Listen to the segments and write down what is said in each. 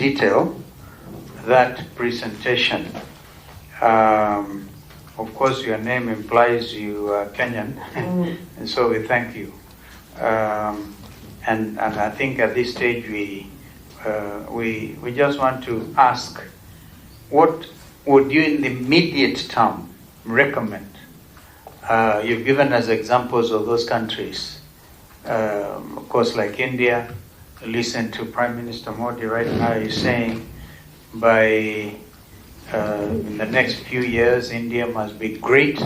detail, that presentation. Of course, your name implies you are Kenyan, and so we thank you. And I think at this stage we just want to ask, what would you in the immediate term recommend? You've given us examples of those countries. Of course, like India, listen to Prime Minister Modi right now, he's saying by in the next few years, India must be great,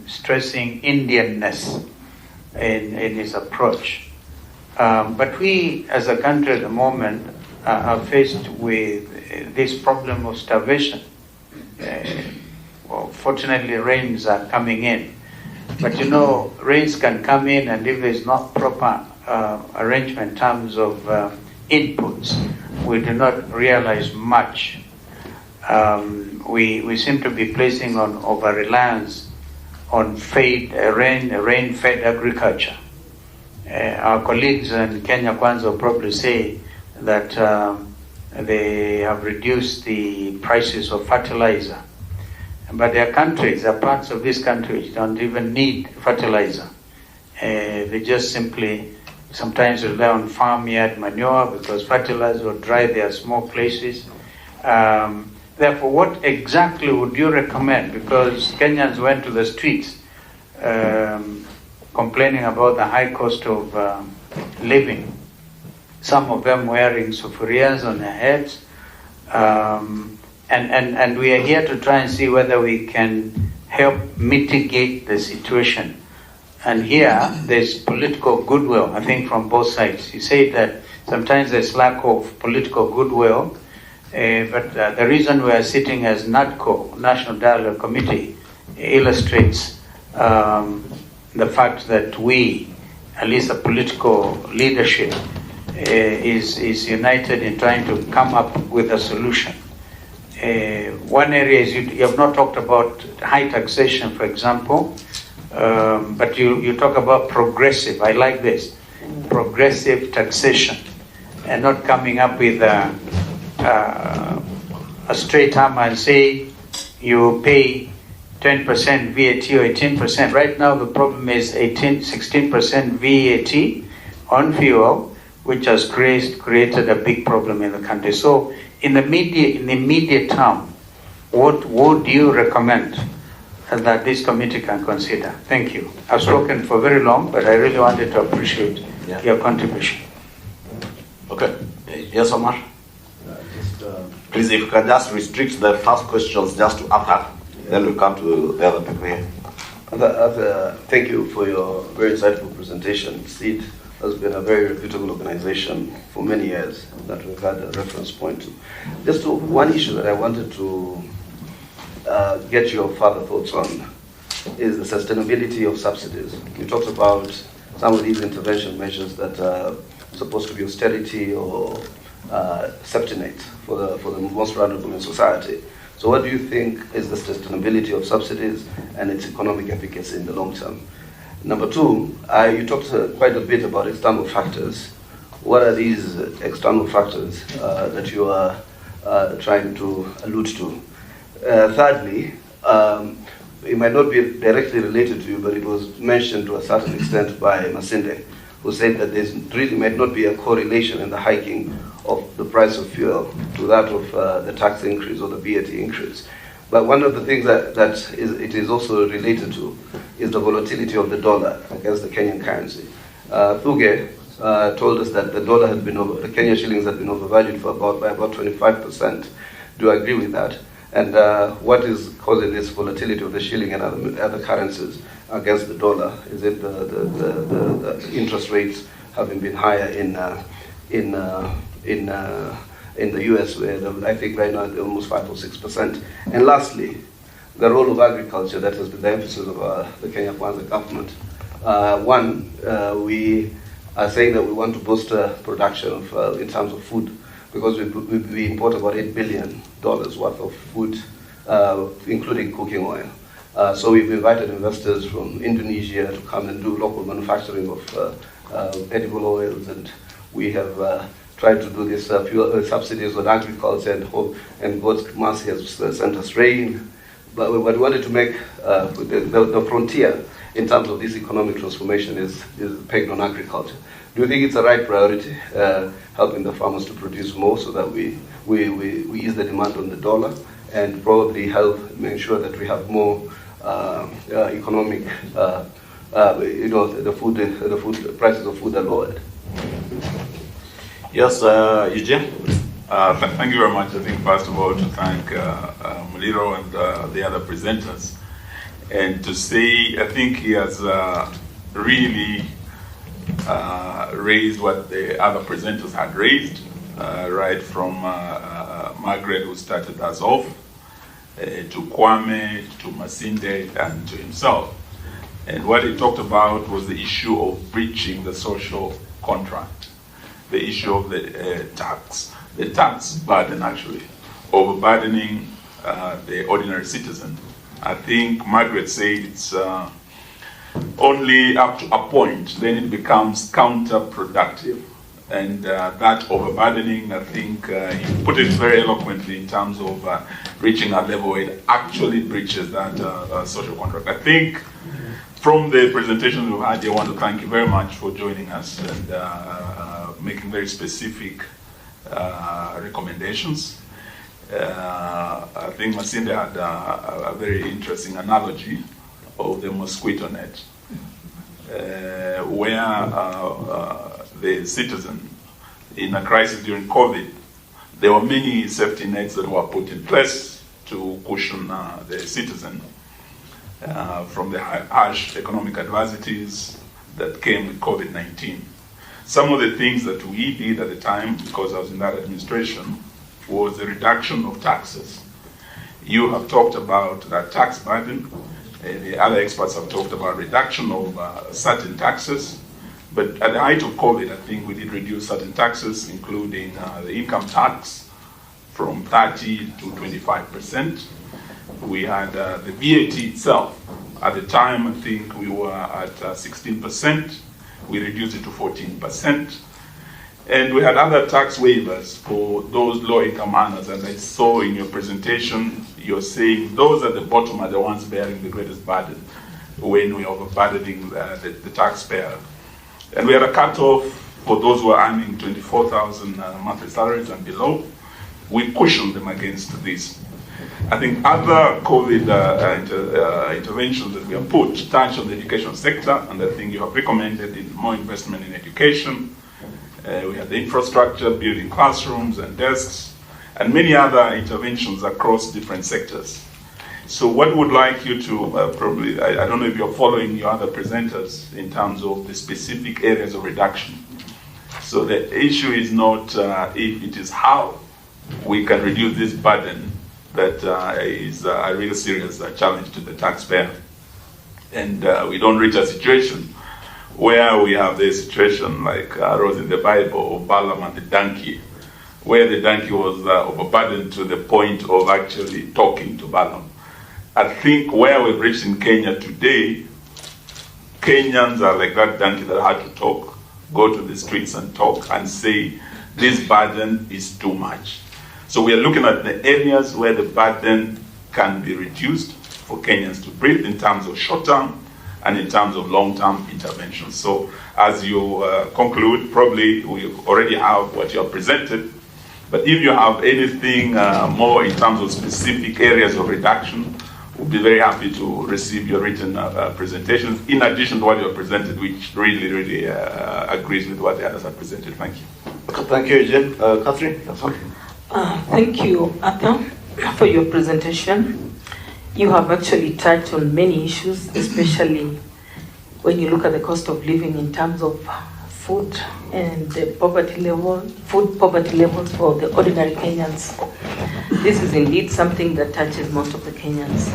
stressing Indianness in his approach. But we, as a country at the moment, are faced with this problem of starvation. Well, fortunately, rains are coming in. But you know, rains can come in, and if there's not proper arrangement in terms of inputs, we do not realize much. We seem to be placing on over-reliance on rain-fed agriculture. Our colleagues in Kenya Kwanza will probably say that they have reduced the prices of fertilizer. But there are parts of this country which don't even need fertilizer. They just simply sometimes rely on farmyard manure because fertilizer will dry their small places. Therefore, what exactly would you recommend? Because Kenyans went to the streets complaining about the high cost of living. Some of them wearing sufurias on their heads. And we are here to try and see whether we can help mitigate the situation. And here, there's political goodwill, I think, from both sides. You say that sometimes there's lack of political goodwill, but the reason we are sitting as NADCO, National Dialogue Committee, illustrates the fact that we, at least the political leadership, is united in trying to come up with a solution. One area is you have not talked about high taxation, for example, but you talk about progressive. I like this, progressive taxation, and not coming up with a straight hammer and say you pay 10% VAT or 18%. Right now the problem is 16% VAT on fuel, which has created a big problem in the country. So in the immediate term, what would you recommend that this committee can consider? Thank you. I've spoken for very long, but I really wanted to appreciate your contribution. Okay. Yes, Omar? Please, if you can just restrict the first questions just to APAC, then we'll come to the other people here. Thank you for your very insightful presentation. SEED has been a very reputable organization for many years that we've had a reference point to. Just one issue that I wanted to get your further thoughts on is the sustainability of subsidies. You talked about some of these intervention measures that are supposed to be austerity or safety net for the most vulnerable in society. So what do you think is the sustainability of subsidies and its economic efficacy in the long term? Number two, you talked quite a bit about external factors. What are these external factors that you are trying to allude to? Thirdly, it might not be directly related to you, but it was mentioned to a certain extent by Masinde, who said that there really might not be a correlation in the hiking of the price of fuel to that of the tax increase or the VAT increase. But one of the things that it is also related to is the volatility of the dollar against the Kenyan currency. Thuge told us that the Kenyan shillings had been overvalued by about 25%. Do you agree with that? And what is causing this volatility of the shilling and other currencies against the dollar? Is it the interest rates having been higher in the US, where I think right now they're almost 5 or 6%? And lastly, the role of agriculture that has been the emphasis of the Kenya Kwanza government. We are saying that we want to boost production in terms of food, because we import about $8 billion worth of food, including cooking oil. So we've invited investors from Indonesia to come and do local manufacturing of edible oils, and we have try to do this pure subsidies on agriculture and God's mercy has sent us rain. But what we wanted to make the frontier in terms of this economic transformation is pegged on agriculture. Do you think it's a right priority, helping the farmers to produce more so that we ease the demand on the dollar and probably help make sure that we have more economic, the food prices of food are lowered? Yes, Eugene? Thank you very much. I think first of all to thank Muliro and the other presenters, and to say I think he has really raised what the other presenters had raised, right from Margaret, who started us off, to Kwame, to Masinde, and to himself. And what he talked about was the issue of breaching the social contract, the issue of the tax burden, actually, overburdening the ordinary citizen. I think Margaret said it's only up to a point, then it becomes counterproductive. And that overburdening, I think you put it very eloquently in terms of reaching a level where it actually breaches that social contract. I think from the presentations we've had, I want to thank you very much for joining us and making very specific recommendations. I think Masinde had a very interesting analogy of the mosquito net, where the citizen in a crisis during COVID, there were many safety nets that were put in place to cushion the citizen from the harsh economic adversities that came with COVID-19. Some of the things that we did at the time, because I was in that administration, was the reduction of taxes. You have talked about that tax burden. The other experts have talked about reduction of certain taxes. But at the height of COVID, I think we did reduce certain taxes, including the income tax from 30 to 25%. We had the VAT itself. At the time, I think we were at 16%. We reduced it to 14%. And we had other tax waivers for those low-income earners. And I saw in your presentation, you're saying those at the bottom are the ones bearing the greatest burden when we are overburdening the taxpayer. And we had a cutoff for those who are earning 24,000 monthly salaries and below. We cushioned them against this. I think other COVID interventions that we have put touch on the education sector, and I think you have recommended more investment in education. We have the infrastructure, building classrooms and desks, and many other interventions across different sectors. So what would like you to probably, I don't know if you're following your other presenters in terms of the specific areas of reduction. So the issue is not if, it is how we can reduce this burden that is a real serious challenge to the taxpayer. And we don't reach a situation where we have the situation like arose in the Bible of Balaam and the donkey, where the donkey was overburdened to the point of actually talking to Balaam. I think where we've reached in Kenya today, Kenyans are like that donkey that had to talk, go to the streets and talk and say, this burden is too much. So we are looking at the areas where the burden can be reduced for Kenyans to breathe in terms of short-term and in terms of long-term interventions. So as you conclude, probably we already have what you have presented, but if you have anything more in terms of specific areas of reduction, we'll be very happy to receive your written presentations, in addition to what you have presented, which really agrees with what the others have presented. Thank you. Thank you, Eugene. Catherine? Thank you, Arthur, for your presentation. You have actually touched on many issues, especially when you look at the cost of living in terms of food and the poverty level, food poverty levels for the ordinary Kenyans. This is indeed something that touches most of the Kenyans.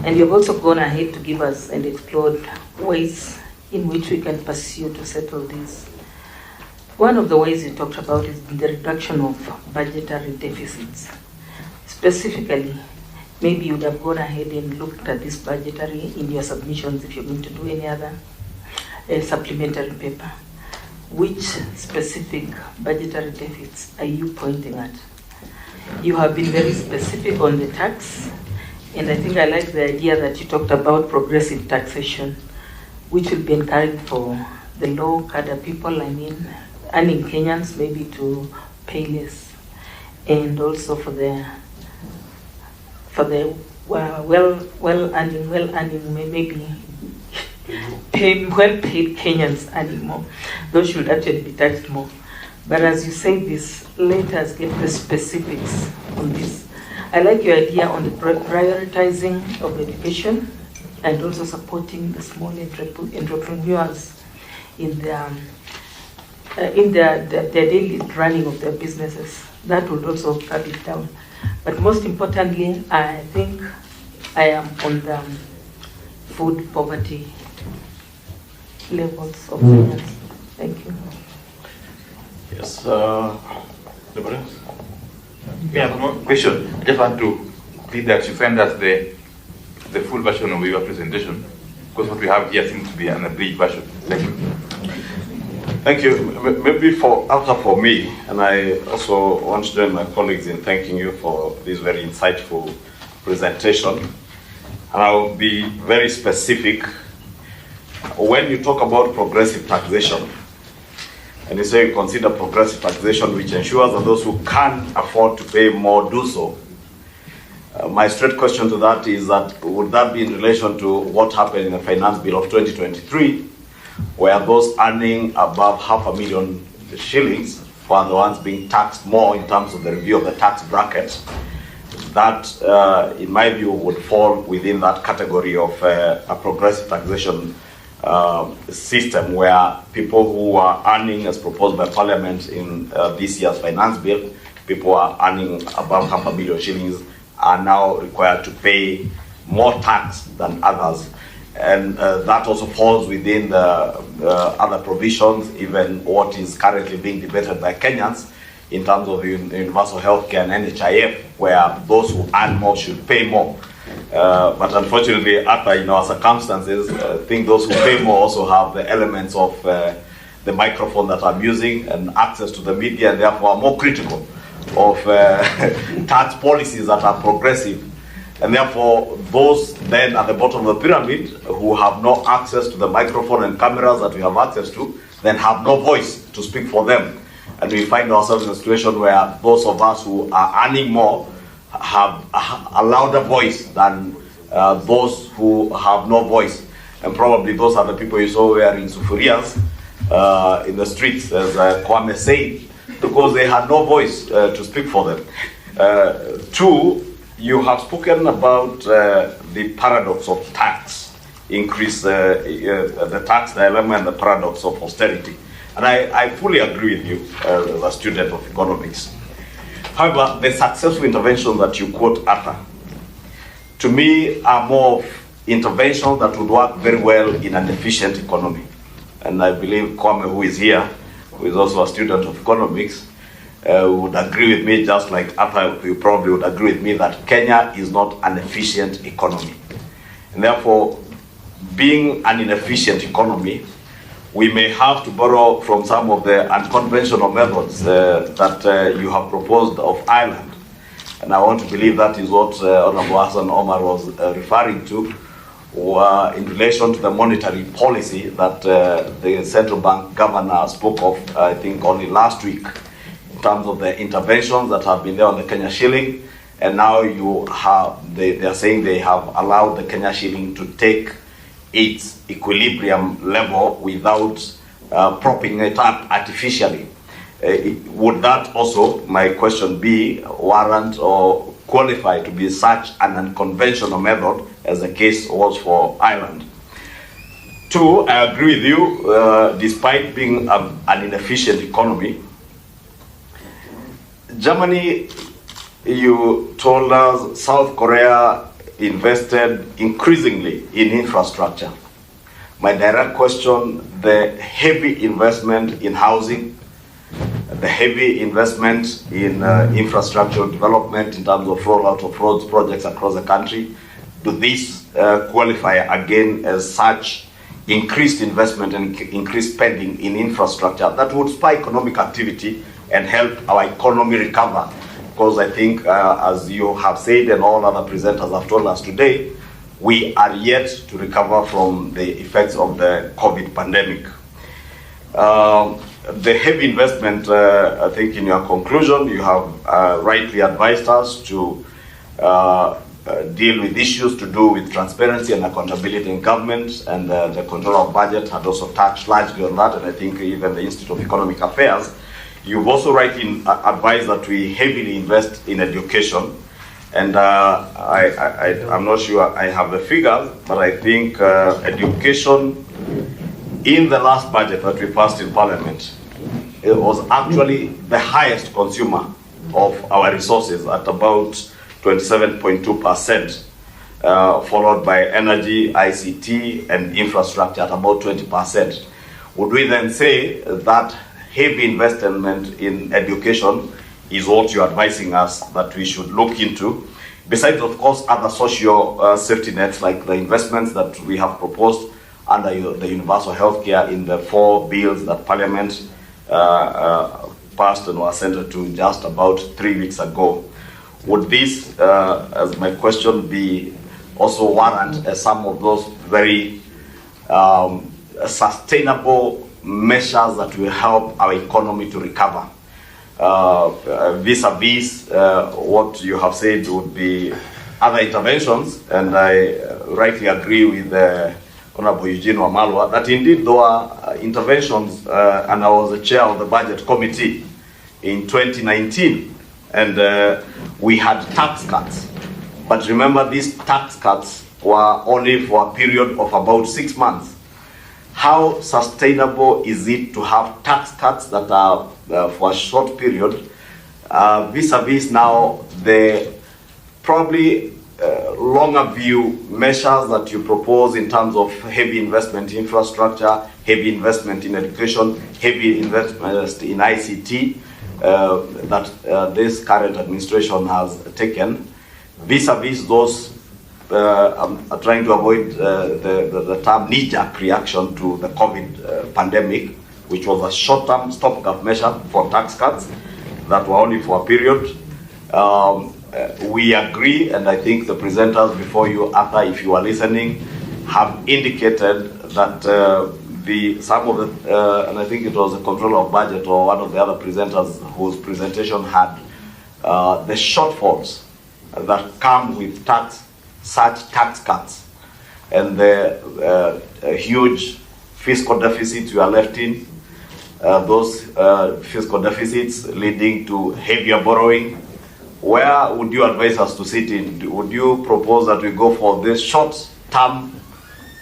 And you've also gone ahead to give us and explored ways in which we can pursue to settle this. One of the ways you talked about is the reduction of budgetary deficits. Specifically, maybe you would have gone ahead and looked at this budgetary in your submissions if you're going to do any other supplementary paper. which specific budgetary deficits are you pointing at? You have been very specific on the tax, and I think I like the idea that you talked about progressive taxation, which will be encouraged for the low cadre people, I mean, earning Kenyans maybe to pay less, and also for the well-earning, maybe well-paid Kenyans earning more. Those should actually be taxed more. But as you say this, let us get the specifics on this. I like your idea on the prioritizing of education and also supporting the small entrepreneurs in their daily running of their businesses. That would also cut it down. But most importantly, I think I am on the food poverty levels of Kenyans. Thank you. Yes. Yeah, no question. I just want to plead that you send us the full version of your presentation, because what we have here seems to be an abridged version. Thank you. Thank you. Maybe for me, and I also want to join my colleagues in thanking you for this very insightful presentation. And I'll be very specific. When you talk about progressive taxation, and you say you consider progressive taxation which ensures that those who can't afford to pay more do so, my straight question to that is that would that be in relation to what happened in the Finance Bill of 2023, where those earning above 500,000 shillings were the ones being taxed more in terms of the review of the tax bracket? That, in my view, would fall within that category of a progressive taxation system, where people who are earning, as proposed by Parliament in this year's Finance Bill, people who are earning above 500,000 shillings are now required to pay more tax than others. And that also falls within the other provisions, even what is currently being debated by Kenyans in terms of universal healthcare and NHIF, where those who earn more should pay more. But unfortunately, in our circumstances, I think those who pay more also have the elements of the microphone that I'm using and access to the media, and therefore are more critical of tax policies that are progressive. And therefore, those then at the bottom of the pyramid who have no access to the microphone and cameras that we have access to, then have no voice to speak for them. And we find ourselves in a situation where those of us who are earning more have a louder voice than those who have no voice. And probably those are the people you saw wearing sufurias in the streets, as Kwame said, because they had no voice to speak for them. Two, you have spoken about the paradox of tax, increase the tax dilemma and the paradox of austerity. And I fully agree with you as a student of economics. However, the successful interventions that you quote, Arthur, to me are more of interventions that would work very well in an efficient economy. And I believe Kwame, who is here, who is also a student of economics, would agree with me, just like Arthur, you probably would agree with me, that Kenya is not an efficient economy. And therefore, being an inefficient economy, we may have to borrow from some of the unconventional methods that you have proposed of Ireland. And I want to believe that is what Honorable Hassan Omar was referring to, in relation to the monetary policy that the central bank governor spoke of, I think, only last week, in terms of the interventions that have been there on the Kenya shilling. And now they are saying they have allowed the Kenya shilling to take its equilibrium level without propping it up artificially. Would that also, my question be, warrant or qualify to be such an unconventional method as the case was for Ireland? Two, I agree with you, despite being an inefficient economy, Germany, you told us, South Korea invested increasingly in infrastructure. My direct question, the heavy investment in housing, the heavy investment in infrastructure development in terms of rollout of roads projects across the country, do these qualify again as such increased investment and increased spending in infrastructure that would spur economic activity and help our economy recover. Because I think, as you have said and all other presenters have told us today, we are yet to recover from the effects of the COVID pandemic. The heavy investment, I think in your conclusion, you have rightly advised us to deal with issues to do with transparency and accountability in government, and the control of budget had also touched largely on that, and I think even the Institute of Economic Affairs. You've also rightly advised that we heavily invest in education, and I'm not sure I have the figures, but I think education in the last budget that we passed in Parliament, it was actually the highest consumer of our resources at about 27.2%, followed by energy, ICT, and infrastructure at about 20%. Would we then say that heavy investment in education is what you're advising us that we should look into, besides, of course, other social safety nets like the investments that we have proposed under the universal healthcare in the 4 bills that Parliament passed and was sent to just about 3 weeks ago? Would this, as my question, be also warrant some of those very sustainable measures that will help our economy to recover? Vis-a-vis what you have said would be other interventions, and I rightly agree with Honorable Eugene Wamalwa that indeed there were interventions, and I was the chair of the budget committee in 2019, and we had tax cuts. But remember, these tax cuts were only for a period of about 6 months. How sustainable is it to have tax cuts that are for a short period, vis-a-vis now the probably longer view measures that you propose in terms of heavy investment in infrastructure, heavy investment in education, heavy investment in ICT that this current administration has taken, vis-a-vis those I'm trying to avoid the term knee-jerk reaction to the COVID pandemic, which was a short-term stopgap measure for tax cuts that were only for a period. We agree, and I think the presenters before you, Arthur, if you are listening, have indicated that some of the, and I think it was the controller of budget or one of the other presenters whose presentation had the shortfalls that come with such tax cuts and the huge fiscal deficits you are left in, those fiscal deficits leading to heavier borrowing. Where would you advise us to sit in? Would you propose that we go for this short-term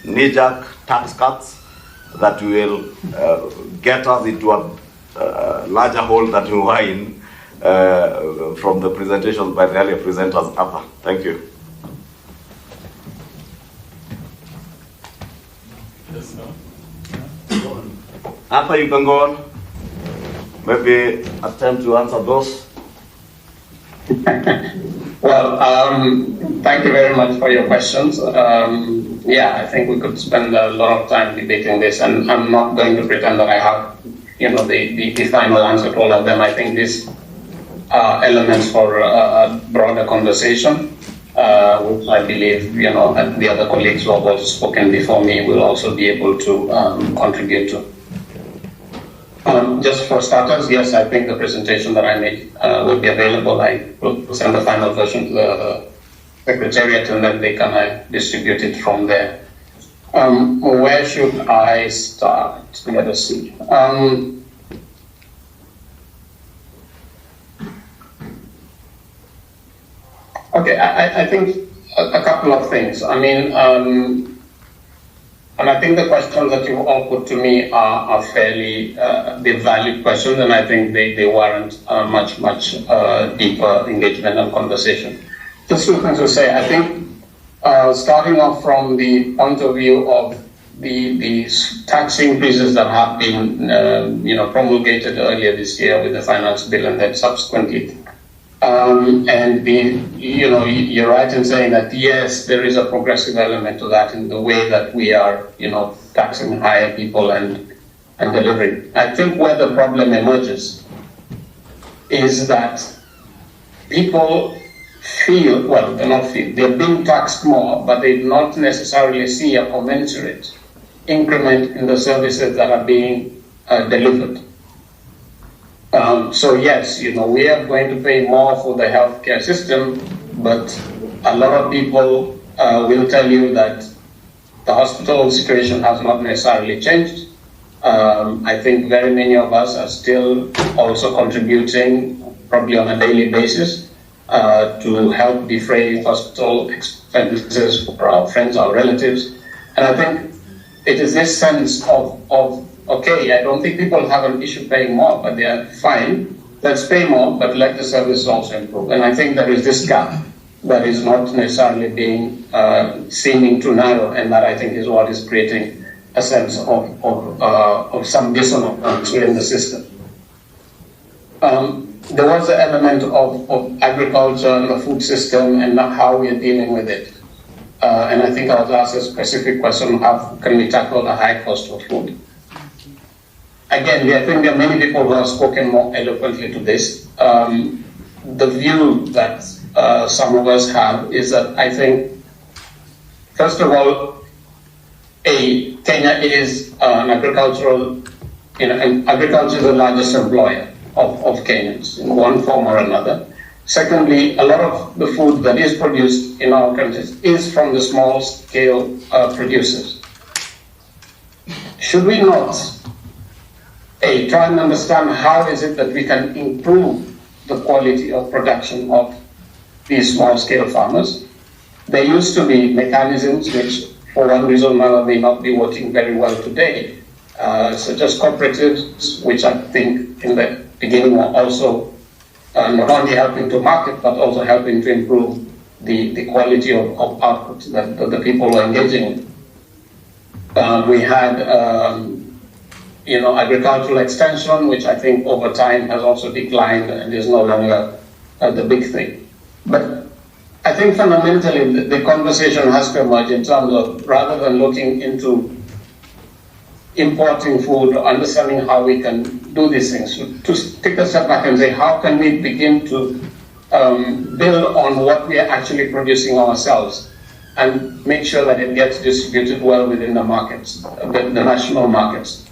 knee-jerk tax cuts that will get us into a larger hole that we were in from the presentations by the earlier presenters? Arthur, thank you. Arthur, you can go on. Maybe attempt to answer those. Well, thank you very much for your questions. Yeah, I think we could spend a lot of time debating this, and I'm not going to pretend that I have, the final answer to all of them. I think these are elements for a broader conversation, which I believe, the other colleagues who have also spoken before me will also be able to contribute to. Just for starters, yes, I think the presentation that I made will be available. I will send the final version to the Secretariat, and then they can distribute it from there. Where should I start? Let us see. Okay, I think a couple of things. I mean, and I think the questions that you all put to me are fairly valid questions, and I think they warrant much deeper engagement and conversation. Just two things to say. I think starting off from the point of view of the tax increases that have been promulgated earlier this year with the finance bill and then subsequently. And you're right in saying that yes, there is a progressive element to that in the way that we are, taxing higher people and delivering. I think where the problem emerges is that people feel, well, they not feel, they're being taxed more, but they do not necessarily see a commensurate increment in the services that are being delivered. So yes, we are going to pay more for the healthcare system, but a lot of people will tell you that the hospital situation has not necessarily changed. I think very many of us are still also contributing, probably on a daily basis, to help defray hospital expenses for our friends, our relatives. And I think it is this sense of okay, I don't think people have an issue paying more, but they are fine. Let's pay more, but let the service also improve. And I think there is this gap that is not necessarily being seeming to narrow, and that I think is what is creating a sense of some dissonance within the system. There was the element of agriculture and the food system and how we are dealing with it. And I think I was asked a specific question, how can we tackle the high cost of food? Again, I think there are many people who have spoken more eloquently to this. The view that some of us have is that I think, first of all, Kenya is an agricultural, agriculture is the largest employer of Kenyans in one form or another. Secondly, a lot of the food that is produced in our countries is from the small scale producers. Should we not try and understand how is it that we can improve the quality of production of these small scale farmers? There used to be mechanisms which for one reason or another may not be working very well today, such as cooperatives, which I think in the beginning were also not only helping to market, but also helping to improve the quality of output that the people were engaging in. We had agricultural extension, which I think over time has also declined and is no longer the big thing. But I think fundamentally the conversation has to emerge in terms of, rather than looking into importing food or understanding how we can do these things, to take a step back and say, how can we begin to build on what we are actually producing ourselves and make sure that it gets distributed well within the markets, the national markets.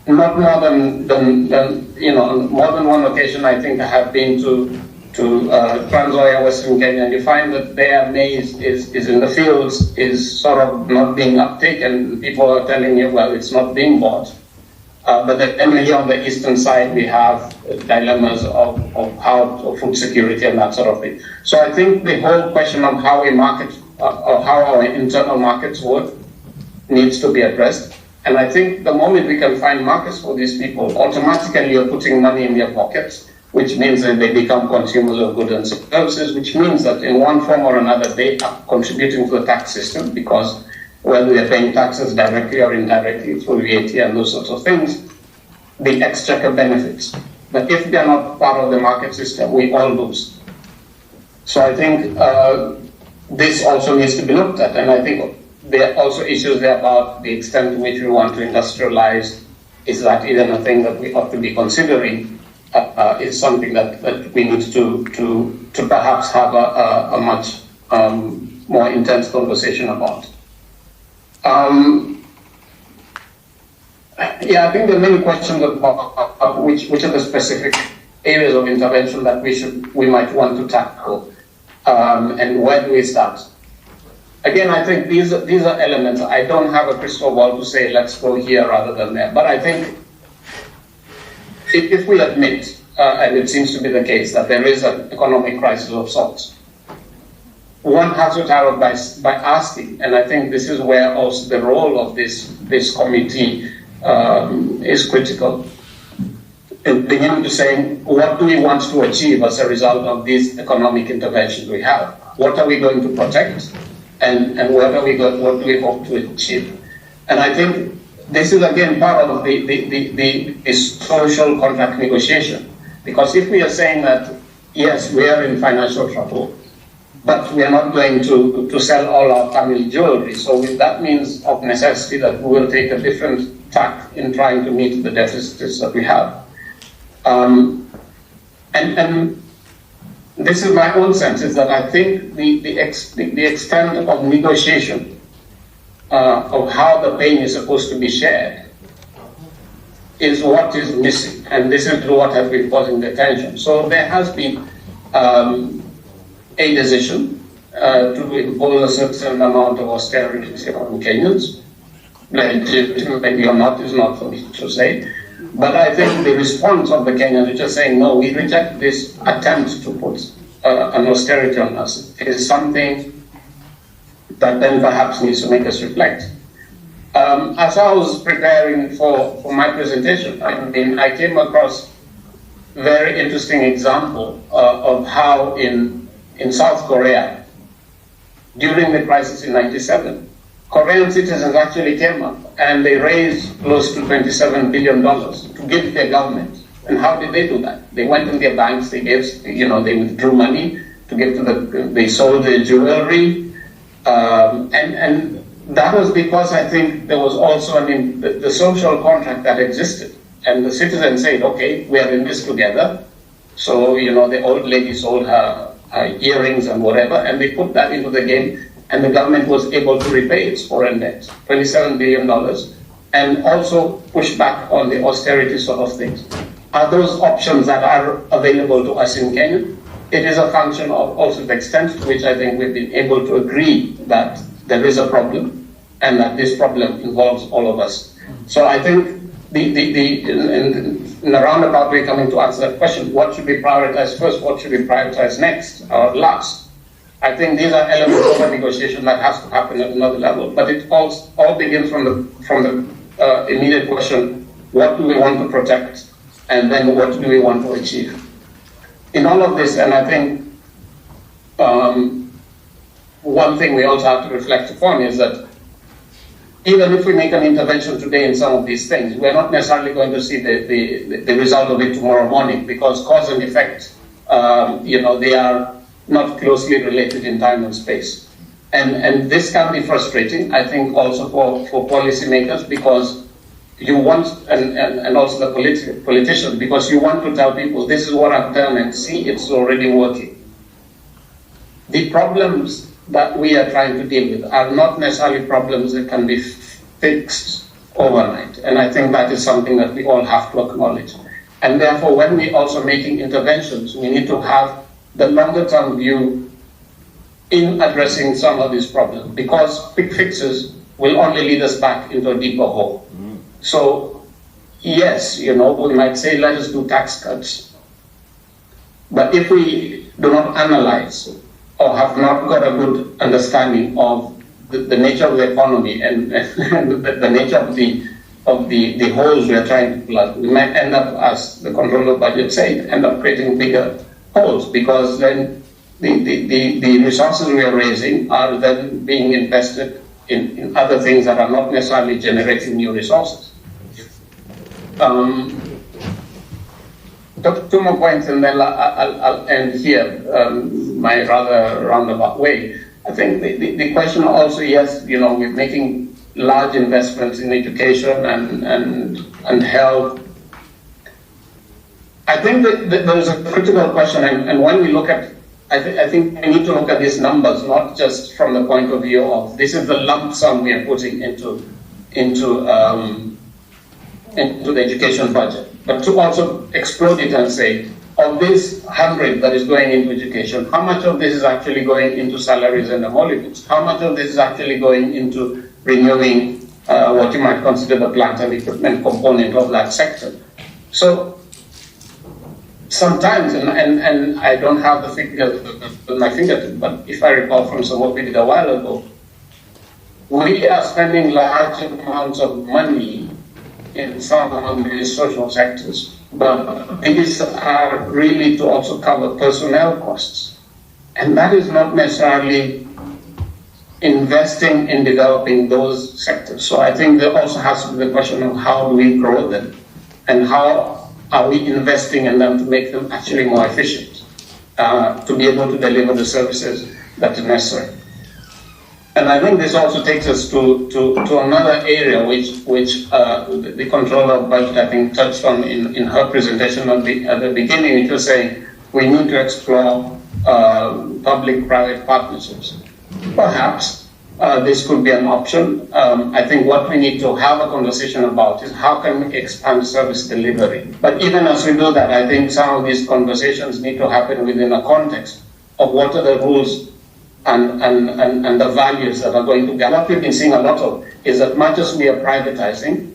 Not more than more than one occasion I think I have been to Trans Nzoia, Western Kenya, and you find that their maize is in the fields, is sort of not being uptaken. People are telling you, well, it's not being bought. But then here on the eastern side, we have dilemmas of how food security and that sort of thing. So I think the whole question of how we market, or how our internal markets work, needs to be addressed. And I think the moment we can find markets for these people, automatically you're putting money in their pockets, which means that they become consumers of goods and services, which means that in one form or another they are contributing to the tax system, because whether they're paying taxes directly or indirectly through VAT and those sorts of things, the exchequer benefits. But if they're not part of the market system, we all lose. So I think this also needs to be looked at, and I think there are also issues there about the extent to which we want to industrialize. Is that even a thing that we ought to be considering? Is something that we need to perhaps have a much more intense conversation about. I think there are many questions about which are the specific areas of intervention that we might want to tackle, and where do we start? Again, I think these are elements. I don't have a crystal ball to say let's go here rather than there, but I think if we admit, and it seems to be the case, that there is an economic crisis of sorts, one has to start by asking, and I think this is where also the role of this committee is critical, in beginning to say, what do we want to achieve as a result of these economic interventions we have? What are we going to protect, and what do we hope to achieve? And I think this is again part of the social contract negotiation, because if we are saying that yes, we are in financial trouble, but we are not going to sell all our family jewelry. So that means of necessity that we will take a different tack in trying to meet the deficits that we have. And this is my own sense, is that I think the extent of negotiation of how the pain is supposed to be shared is what is missing, and this is what has been causing the tension. So there has been a decision to impose a certain amount of austerity on Kenyans. Maybe or not is not for me to say, but I think the response of the Kenyans is just saying, no, we reject this attempt to put an austerity on us. It is something that then perhaps needs to make us reflect. As I was preparing for my presentation, I came across a very interesting example of how in South Korea, during the crisis in '97, Korean citizens actually came up and they raised close to $27 billion to give their government. And how did they do that? They went in their banks, they gave, they withdrew money to give to they sold their jewelry, and that was because I think there was also the social contract that existed. And the citizens said, okay, we are in this together. So, the old lady sold her earrings and whatever, and they put that into the game, and the government was able to repay its foreign debt, $27 billion, and also push back on the austerity sort of things. Are those options that are available to us in Kenya? It is a function of also the extent to which I think we've been able to agree that there is a problem, and that this problem involves all of us. So I think in a roundabout way, coming to answer that question, what should be prioritized first, what should be prioritized next or last? I think these are elements of a negotiation that has to happen at another level. But it all begins from the immediate question: what do we want to protect, and then what do we want to achieve? In all of this, and I think one thing we also have to reflect upon is that even if we make an intervention today in some of these things, we're not necessarily going to see the result of it tomorrow morning, because cause and effect, they are not closely related in time and space. And this can be frustrating, I think, also for policymakers, because you want, and also the politicians, because you want to tell people, this is what I've done, and see, it's already working. The problems that we are trying to deal with are not necessarily problems that can be fixed overnight. And I think that is something that we all have to acknowledge. And therefore, when we're also making interventions, we need to have the longer term view in addressing some of these problems, because quick fixes will only lead us back into a deeper hole. So, yes, we might say, let us do tax cuts. But if we do not analyze or have not got a good understanding of the nature of the economy and the nature of the holes we are trying to plug, we might end up, as the controller budget said, end up creating bigger holes, because then the resources we are raising are then being invested in other things that are not necessarily generating new resources. Two more points, and then I'll end here, my rather roundabout way. I think the question also, yes, we're making large investments in education and health. I think that there is a critical question, and when we look at, I think we need to look at these numbers, not just from the point of view of this is the lump sum we are putting into the education budget, but to also explode it and say, of this 100 that is going into education, how much of this is actually going into salaries and emoluments? How much of this is actually going into renewing what you might consider the plant and equipment component of that sector? So sometimes, and I don't have the figures at my fingertips, but if I recall from some what we did a while ago, we are spending large amounts of money in some of these social sectors, but these are really to also cover personnel costs. And that is not necessarily investing in developing those sectors. So I think there also has to be the question of how do we grow them, and how are we investing in them to make them actually more efficient. to be able to deliver the services that are necessary. And I think this also takes us to another area which the controller of budget, I think, touched on in her presentation at the beginning. It was saying we need to explore public-private partnerships. Perhaps this could be an option. I think what we need to have a conversation about is how can we expand service delivery. But even as we do that, I think some of these conversations need to happen within a context of what are the rules and the values that are going to get. What we've been seeing a lot of is that much as we are privatizing,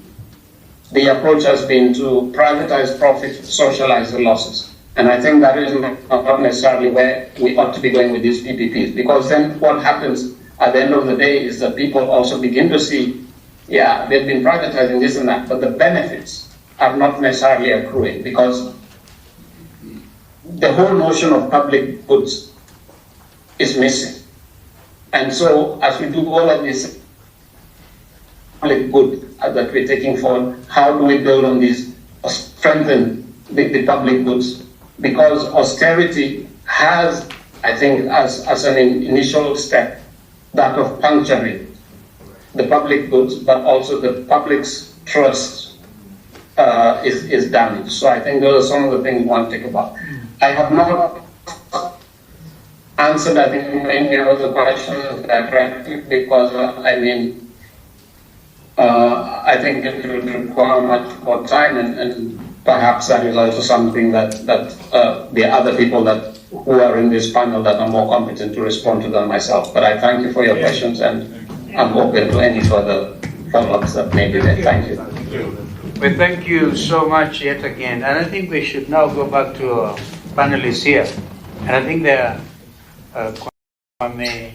the approach has been to privatize profit, socialize the losses. And I think that is not necessarily where we ought to be going with these PPPs, because then what happens at the end of the day is that people also begin to see, yeah, they've been privatizing this and that, but the benefits are not necessarily accruing, because the whole notion of public goods is missing. And so as we do all of this public good that we're taking forward, how do we build on these, strengthen the public goods? Because austerity has, I think, as an initial step, that of puncturing the public goods, but also the public's trust is damaged. So I think those are some of the things we want to think about. I have not answered, I think, many of the questions directly, because I think it will require much more time, and perhaps that is also something that the other people who are in this panel that are more competent to respond to than myself. But I thank you for your questions, and I'm open to any further follow-ups that may be there. Thank you. Well, thank you so much yet again. And I think we should now go back to our panelists here. And I think there are Kwame,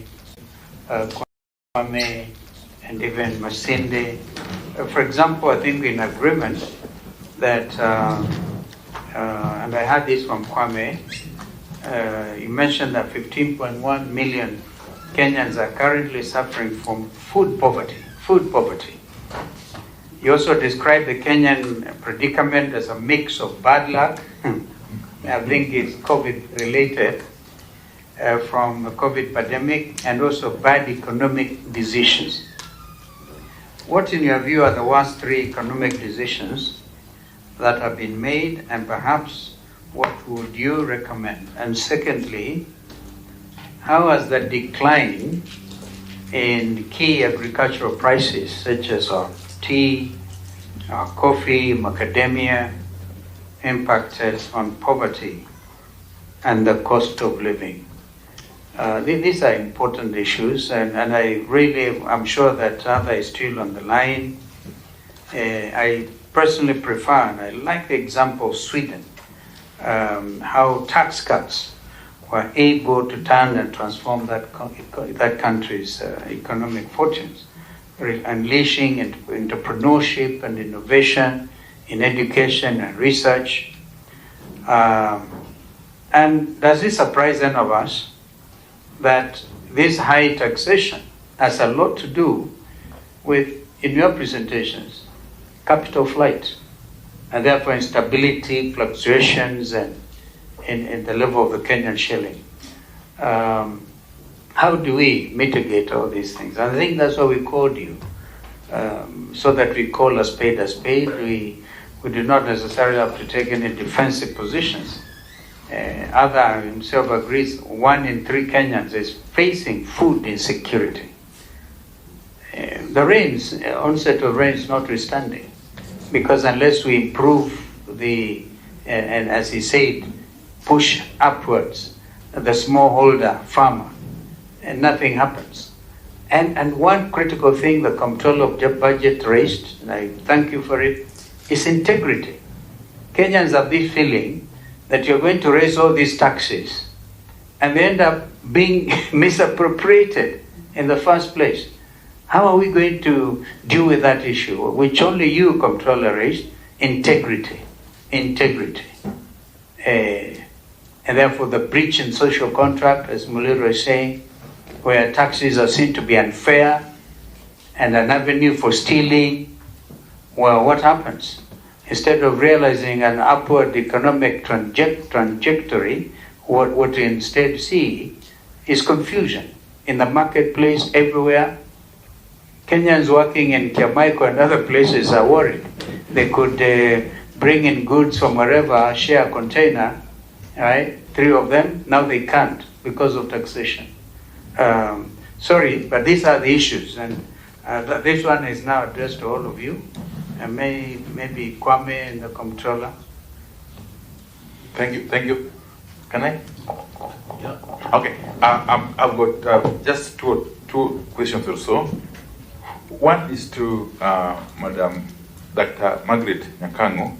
and even Masinde. For example, I think we're in agreement that, and I had this from Kwame, you mentioned that 15.1 million Kenyans are currently suffering from food poverty. You also described the Kenyan predicament as a mix of bad luck, I think it's COVID related, from the COVID pandemic, and also bad economic decisions. What in your view are the worst three economic decisions that have been made, and perhaps what would you recommend? And secondly, how has the decline in key agricultural prices such as tea, coffee, macadamia impacted on poverty and the cost of living? These are important issues, and I'm sure that Arthur is still on the line. I personally prefer, and I like the example of Sweden, how tax cuts were able to turn and transform that country's economic fortunes, unleashing entrepreneurship and innovation in education and research. And does this surprise any of us that this high taxation has a lot to do with, in your presentations, capital flight, and therefore instability, fluctuations, and in the level of the Kenyan shilling? How do we mitigate all these things? And I think that's why we called you, so that we call a spade a spade. We do not necessarily have to take any defensive positions. Other himself agrees 1 in 3 Kenyans is facing food insecurity. The onset of rains notwithstanding, because unless we improve and as he said, push upwards the smallholder farmer, and nothing happens. And one critical thing the Comptroller of Budget raised, and I thank you for it, is integrity. Kenyans have this feeling that you're going to raise all these taxes and they end up being misappropriated in the first place. How are we going to deal with that issue, which only you, Comptroller, raised? Integrity. And therefore the breach in social contract, as Muliro is saying, where taxes are seen to be unfair and an avenue for stealing. Well, what happens? Instead of realizing an upward economic trajectory, what you instead see is confusion in the marketplace everywhere. Kenyans working in Kiamaiko and other places are worried. They could bring in goods from wherever, share a container, right? 3 of them, now they can't because of taxation. Sorry, but these are the issues, and this one is now addressed to all of you, and maybe Kwame and the comptroller. Thank you. Can I? Yeah. Okay. I've got just two questions or so. One is to Madam Dr. Margaret Nyakango.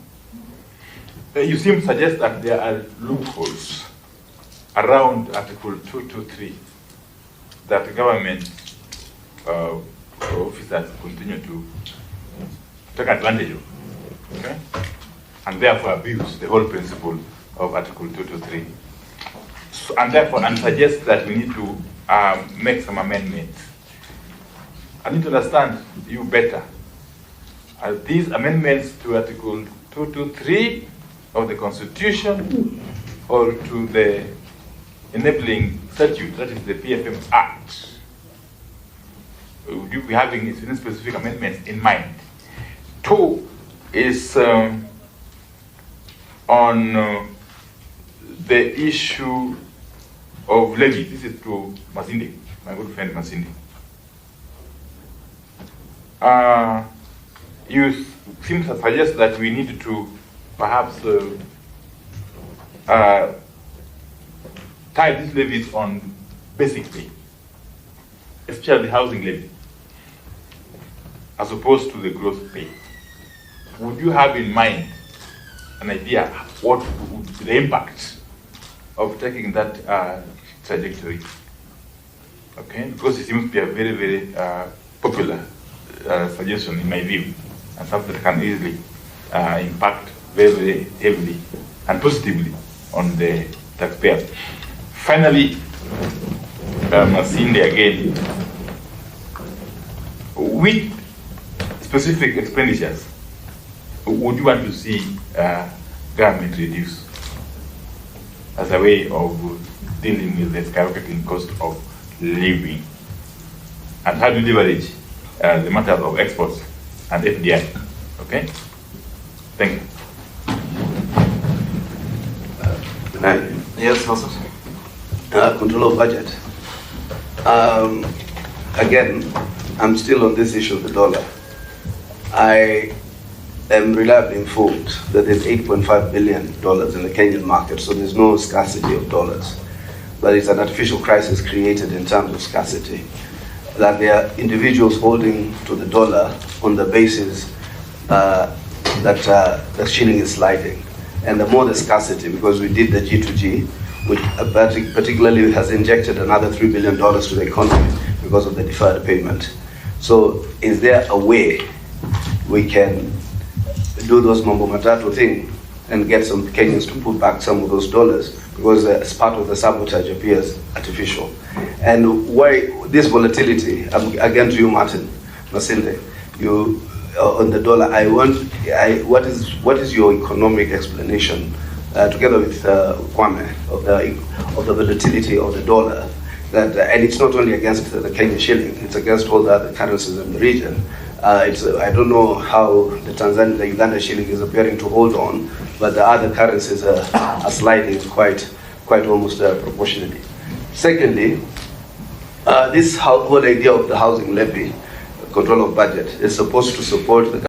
You seem to suggest that there are loopholes around Article 223 that the government officers continue to take advantage of, okay? And therefore abuse the whole principle of Article 223. So, and suggest that we need to make some amendments. I need to understand you better. Are these amendments to Article 223 of the Constitution or to the enabling statute, that is the PFM Act? Would you be having any specific amendments in mind? 2 is on the issue of levy. This is to Masinde, my good friend Masinde. You seem to suggest that we need to perhaps tie these levies on basic pay, especially housing levy, as opposed to the gross pay. Would you have in mind an idea what would be the impact of taking that trajectory? Okay, because it seems to be a very, very popular suggestion in my view, and something that can easily impact very, very heavily and positively on the taxpayer. Finally, Masinde again, which specific expenditures would you want to see government reduce as a way of dealing with the skyrocketing cost of living? And how do you leverage the matters of exports and FDI? Okay? Thank you. Yes, Master. Control of budget. Again, I'm still on this issue of the dollar. I am reliably informed that there's $8.5 billion in the Kenyan market, so there's no scarcity of dollars. But it's an artificial crisis created in terms of scarcity. That there are individuals holding to the dollar on the basis that the shilling is sliding. And the more the scarcity, because we did the G2G, which particularly has injected another $3 billion to the economy because of the deferred payment. So is there a way we can do those mambo matatu thing and get some Kenyans to put back some of those dollars, because as part of the sabotage appears artificial? And why this volatility, again to you, Martin Masinde, you on the dollar, what is your economic explanation, together with Kwame, of the volatility of the dollar? That and it's not only against the Kenyan shilling; it's against all the other currencies in the region. I don't know how the Uganda shilling is appearing to hold on, but the other currencies are sliding quite almost proportionally. Secondly, this whole idea of the housing levy, control of budget, is supposed to support the